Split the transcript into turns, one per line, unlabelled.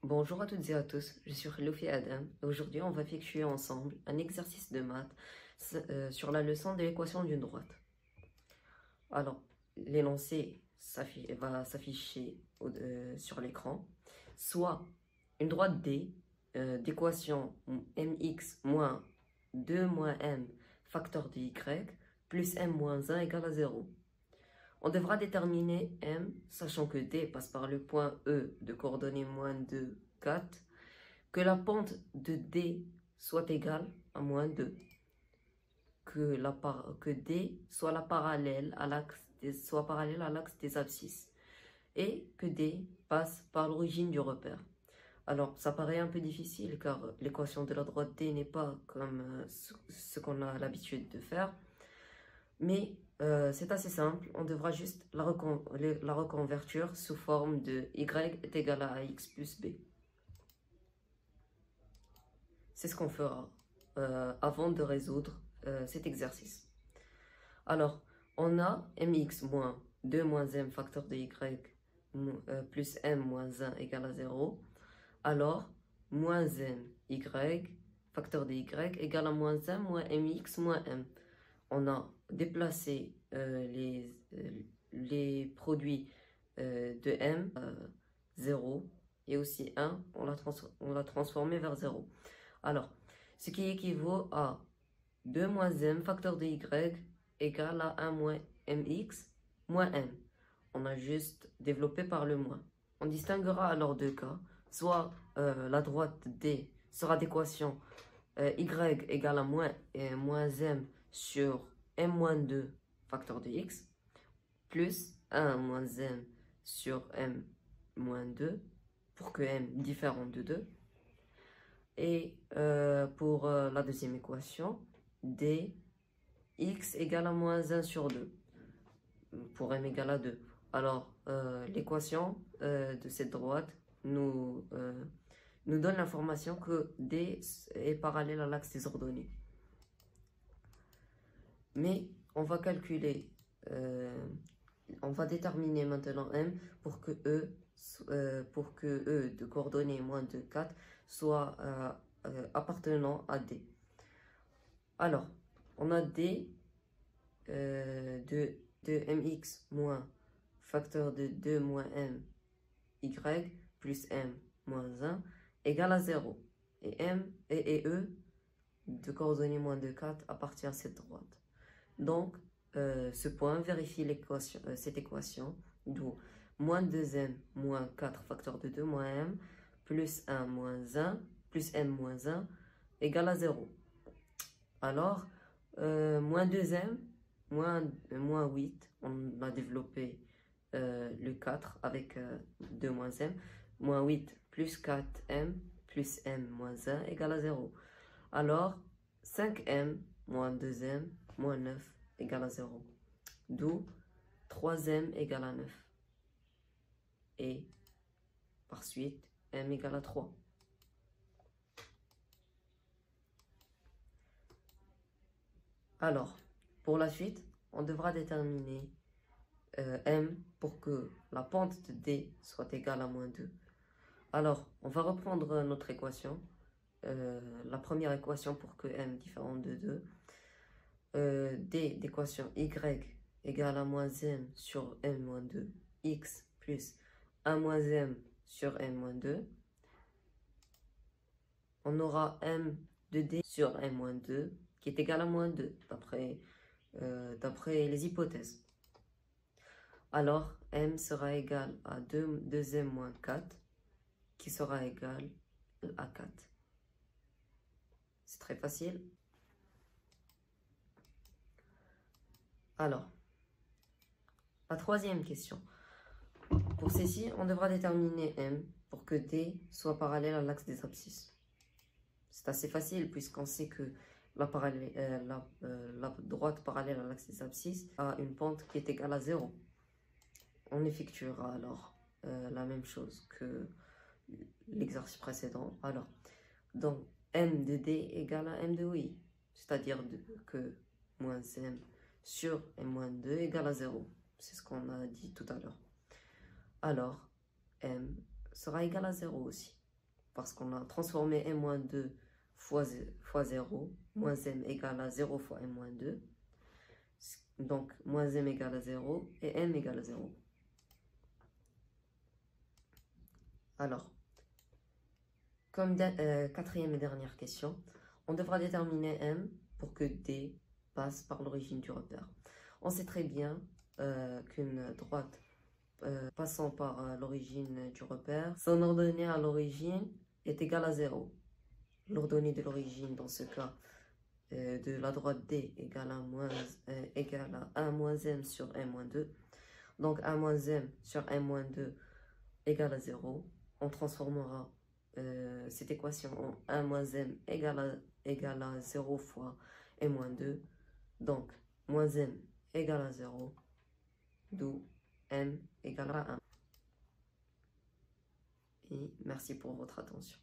Bonjour à toutes et à tous, je suis Lofi Adam et aujourd'hui on va effectuer ensemble un exercice de maths sur la leçon de l'équation d'une droite. Alors, l'énoncé va s'afficher sur l'écran, soit une droite D d'équation mx moins 2 moins m facteur de y plus m moins 1 égale à 0. On devra déterminer m, sachant que D passe par le point E de coordonnées moins 2, 4, que la pente de D soit égale à moins 2, que D soit parallèle à l'axe des abscisses, et que D passe par l'origine du repère. Alors, ça paraît un peu difficile car l'équation de la droite D n'est pas comme ce qu'on a l'habitude de faire, mais c'est assez simple, on devra juste la reconvertir sous forme de y est égal à ax plus b. C'est ce qu'on fera avant de résoudre cet exercice. Alors, on a mx moins 2 moins m facteur de y plus m moins 1 égale à 0. Alors, moins m y facteur de y égale à moins 1 moins mx moins m. On a déplacé les produits de m 0 et aussi 1, on l'a transformé vers 0. Alors, ce qui équivaut à 2 moins m facteur de y égale à 1 moins mx moins m. On a juste développé par le moins. On distinguera alors deux cas, soit la droite D sera d'équation y égale à moins m sur m-2 facteur de x plus 1 moins m sur m-2 pour que m différent de 2. Et pour la deuxième équation, d x égale à moins 1 sur 2 pour m égale à 2. Alors, l'équation de cette droite nous donne l'information que d est parallèle à l'axe des ordonnées. Mais on va calculer, on va déterminer maintenant m pour que E de coordonnées moins 2, 4 soit appartenant à D. Alors, on a D de mx moins facteur de 2 moins m y plus m moins 1 égale à 0. Et M et E de coordonnées moins 2, 4 appartient à cette droite. Donc, ce point vérifie cette équation, d'où moins 2m moins 4 facteur de 2 moins m plus 1 moins 1 plus m moins 1 égale à 0. Alors, moins 2m moins 8, on a développé le 4 avec 2 moins m, moins 8 plus 4m plus m moins 1 égale à 0. Alors, 5m moins 2m moins 9 égale à 0. D'où 3m égale à 9. Et par suite, m égale à 3. Alors, pour la suite, on devra déterminer m pour que la pente de D soit égale à moins 2. Alors, on va reprendre notre équation. La première équation pour que m différente de 2. D d'équation y égale à moins m sur m moins 2, x plus 1 moins m sur m moins 2. On aura m de D sur m moins 2 qui est égal à moins 2 d'après les hypothèses. Alors, m sera égal à 2m moins 4 qui sera égal à 4. C'est très facile. Alors, la troisième question. Pour ceci, on devra déterminer M pour que D soit parallèle à l'axe des abscisses. C'est assez facile puisqu'on sait que la droite parallèle à l'axe des abscisses a une pente qui est égale à 0. On effectuera alors la même chose que l'exercice précédent. Alors, donc M de D égale à M de OI, c'est-à-dire que moins M sur M-2 égale à 0. C'est ce qu'on a dit tout à l'heure. Alors, M sera égal à 0 aussi, parce qu'on a transformé M-2 fois 0, moins M égale à 0 fois M-2. Donc, moins M égale à 0 et M égale à 0. Alors, comme quatrième et dernière question, on devra déterminer M pour que D passe par l'origine du repère. On sait très bien qu'une droite passant par l'origine du repère, son ordonnée à l'origine est égale à 0. L'ordonnée de l'origine, dans ce cas, de la droite D égale à 1 moins M sur M-2. Donc 1 moins M sur M-2 égale à 0. On transformera cette équation en 1 moins M égale à 0 fois M-2. Donc moins M égale à 0, d'où M égale à 1. Et merci pour votre attention.